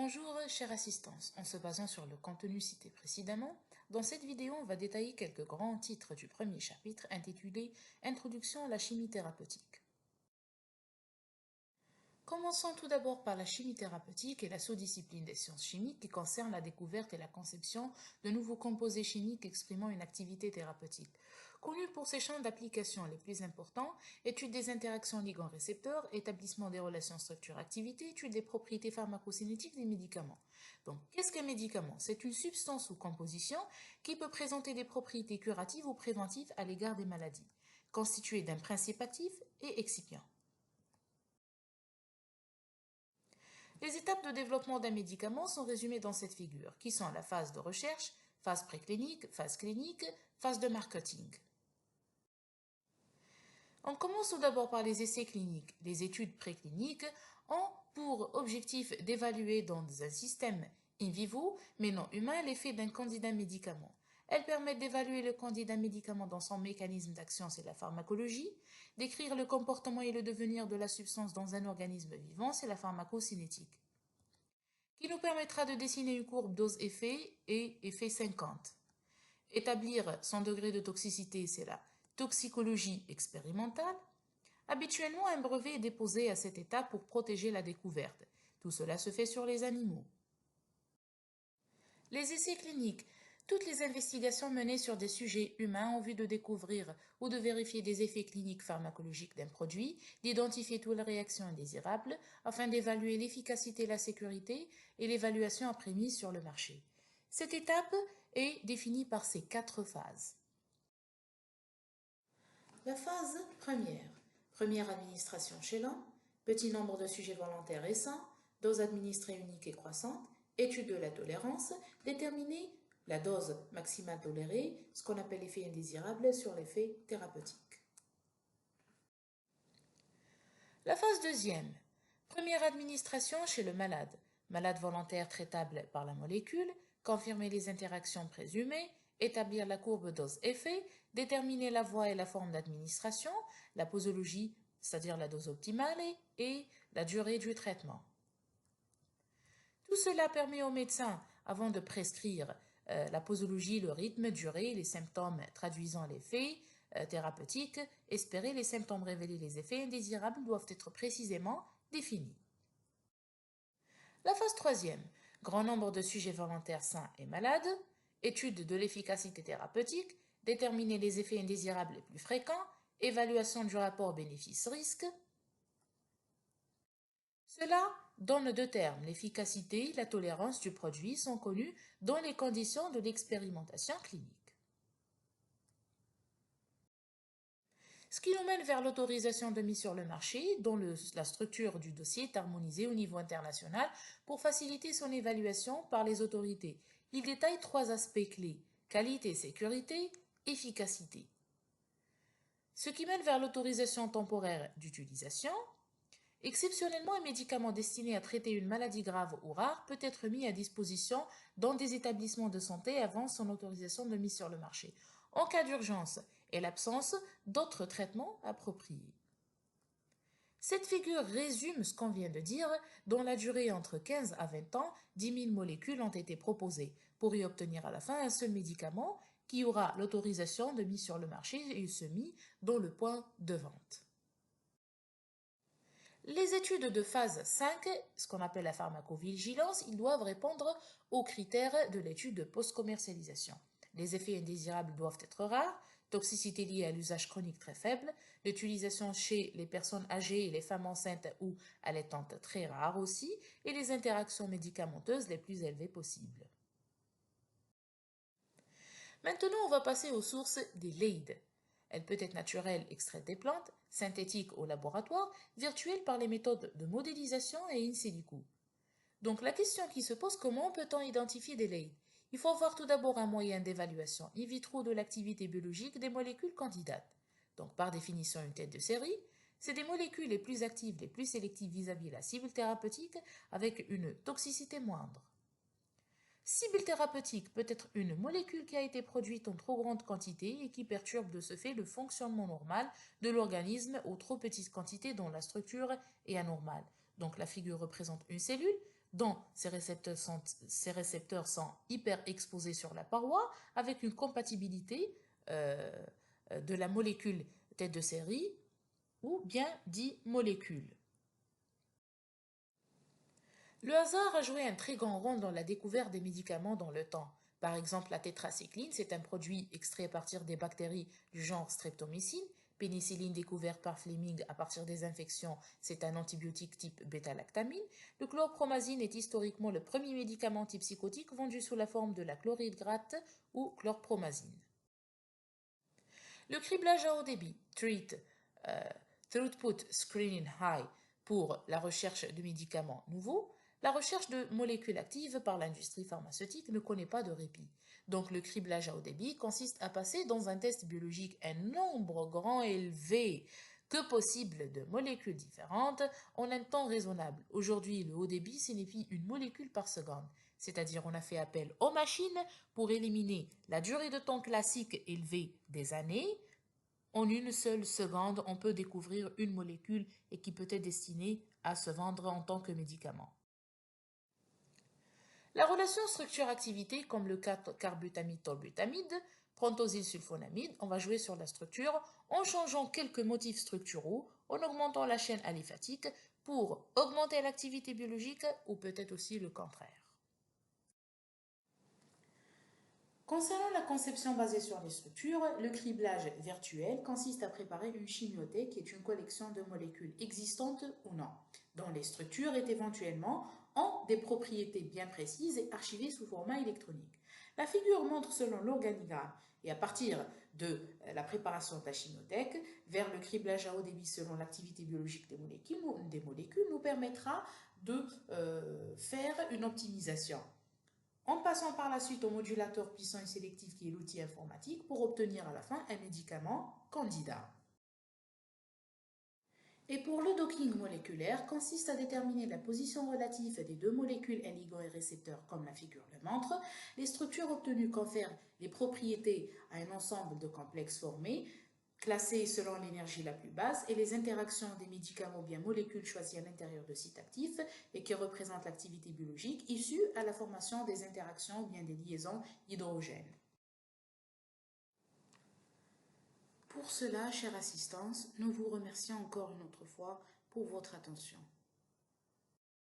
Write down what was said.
Bonjour, chère assistance. En se basant sur le contenu cité précédemment, dans cette vidéo, on va détailler quelques grands titres du premier chapitre intitulé « Introduction à la chimie thérapeutique ». Commençons tout d'abord par la chimie thérapeutique et la sous-discipline des sciences chimiques qui concerne la découverte et la conception de nouveaux composés chimiques exprimant une activité thérapeutique. Connue pour ses champs d'application les plus importants, étude des interactions ligands-récepteurs, établissement des relations structure-activité, étude des propriétés pharmacocinétiques des médicaments. Donc, qu'est-ce qu'un médicament? C'est une substance ou composition qui peut présenter des propriétés curatives ou préventives à l'égard des maladies, constituée d'un principe actif et excipient. Les étapes de développement d'un médicament sont résumées dans cette figure, qui sont la phase de recherche, phase préclinique, phase clinique, phase de marketing. On commence tout d'abord par les essais cliniques. Les études précliniques ont pour objectif d'évaluer dans un système in vivo, mais non humain, l'effet d'un candidat médicament. Elles permettent d'évaluer le candidat médicament dans son mécanisme d'action, c'est la pharmacologie, d'écrire le comportement et le devenir de la substance dans un organisme vivant, c'est la pharmacocinétique, qui nous permettra de dessiner une courbe dose-effet et effet 50. Établir son degré de toxicité, c'est la toxicologie expérimentale. Habituellement, un brevet est déposé à cette étape pour protéger la découverte. Tout cela se fait sur les animaux. Les essais cliniques. Toutes les investigations menées sur des sujets humains en vue de découvrir ou de vérifier des effets cliniques pharmacologiques d'un produit, d'identifier toutes les réactions indésirables afin d'évaluer l'efficacité, la sécurité et l'évaluation après mise sur le marché. Cette étape est définie par ces 4 phases. La phase première. Première administration chez l'homme, petit nombre de sujets volontaires et sains, dose administrée unique et croissante, étude de la tolérance, déterminer la dose maximale tolérée, ce qu'on appelle l'effet indésirable sur l'effet thérapeutique. La phase deuxième. Première administration chez le malade. Malade volontaire traitable par la molécule, confirmer les interactions présumées, établir la courbe dose-effet, déterminer la voie et la forme d'administration, la posologie, c'est-à-dire la dose optimale, et la durée du traitement. Tout cela permet au médecin, avant de prescrire la posologie, le rythme, durée, les symptômes traduisant l'effet thérapeutique, espérer les symptômes révéler les effets indésirables doivent être précisément définis. La phase troisième, grand nombre de sujets volontaires sains et malades, étude de l'efficacité thérapeutique, déterminer les effets indésirables les plus fréquents, évaluation du rapport bénéfice-risque. Cela donne 2 termes, l'efficacité et la tolérance du produit sont connus dans les conditions de l'expérimentation clinique. Ce qui nous mène vers l'autorisation de mise sur le marché, dont la structure du dossier est harmonisée au niveau international pour faciliter son évaluation par les autorités. Il détaille 3 aspects clés, qualité, sécurité, efficacité. Ce qui mène vers l'autorisation temporaire d'utilisation. Exceptionnellement, un médicament destiné à traiter une maladie grave ou rare peut être mis à disposition dans des établissements de santé avant son autorisation de mise sur le marché, en cas d'urgence et l'absence d'autres traitements appropriés. Cette figure résume ce qu'on vient de dire. Dans la durée entre 15 à 20 ans, 10 000 molécules ont été proposées pour y obtenir à la fin un seul médicament qui aura l'autorisation de mise sur le marché et mis dans le point de vente. Les études de phase 5, ce qu'on appelle la pharmacovigilance, ils doivent répondre aux critères de l'étude de post-commercialisation. Les effets indésirables doivent être rares, toxicité liée à l'usage chronique très faible, l'utilisation chez les personnes âgées et les femmes enceintes ou allaitantes très rare aussi, et les interactions médicamenteuses les plus élevées possibles. Maintenant, on va passer aux sources des LEID. Elle peut être naturelle, extraite des plantes, synthétique au laboratoire, virtuelle par les méthodes de modélisation et in silico. Donc la question qui se pose, comment peut-on identifier des LEID? Il faut avoir tout d'abord un moyen d'évaluation in vitro de l'activité biologique des molécules candidates. Donc par définition une tête de série, c'est des molécules les plus actives, les plus sélectives vis-à-vis la cible thérapeutique avec une toxicité moindre. Cible thérapeutique peut être une molécule qui a été produite en trop grande quantité et qui perturbe de ce fait le fonctionnement normal de l'organisme aux trop petites quantités dont la structure est anormale. Donc la figure représente une cellule, dont ces récepteurs sont hyper exposés sur la paroi avec une compatibilité de la molécule tête de série ou bien dit molécule. Le hasard a joué un très grand rôle dans la découverte des médicaments dans le temps. Par exemple, la tétracycline, c'est un produit extrait à partir des bactéries du genre Streptomycine. Pénicilline découverte par Fleming à partir des infections, c'est un antibiotique type bêta-lactamine. Le chlorpromazine est historiquement le premier médicament antipsychotique vendu sous la forme de la chloride gratte ou chlorpromazine. Le criblage à haut débit, Throughput Screening High, pour la recherche de médicaments nouveaux, la recherche de molécules actives par l'industrie pharmaceutique ne connaît pas de répit. Donc le criblage à haut débit consiste à passer dans un test biologique un nombre grand élevé que possible de molécules différentes en un temps raisonnable. Aujourd'hui, le haut débit signifie une molécule par seconde, c'est-à-dire on a fait appel aux machines pour éliminer la durée de temps classique élevée des années. En une seule seconde, on peut découvrir une molécule et qui peut être destinée à se vendre en tant que médicament. La relation structure-activité, comme le carbutamide-tolbutamide, prontosil-sulfonamide, on va jouer sur la structure en changeant quelques motifs structuraux, en augmentant la chaîne aliphatique pour augmenter l'activité biologique ou peut-être aussi le contraire. Concernant la conception basée sur les structures, le criblage virtuel consiste à préparer une chimiothèque qui est une collection de molécules existantes ou non, dont les structures et éventuellement ont des propriétés bien précises et archivées sous format électronique. La figure montre selon l'organigramme et à partir de la préparation de la chimiothèque vers le criblage à haut débit selon l'activité biologique des molécules nous permettra de faire une optimisation, en passant par la suite au modulateur puissant et sélectif qui est l'outil informatique pour obtenir à la fin un médicament candidat. Et pour le docking moléculaire, consiste à déterminer la position relative des deux molécules un ligand et récepteur comme la figure le montre. Les structures obtenues confèrent les propriétés à un ensemble de complexes formés, classés selon l'énergie la plus basse, et les interactions des médicaments ou bien molécules choisies à l'intérieur de sites actifs et qui représentent l'activité biologique issue à la formation des interactions ou bien des liaisons hydrogènes. Pour cela, chère assistance, nous vous remercions encore une autre fois pour votre attention.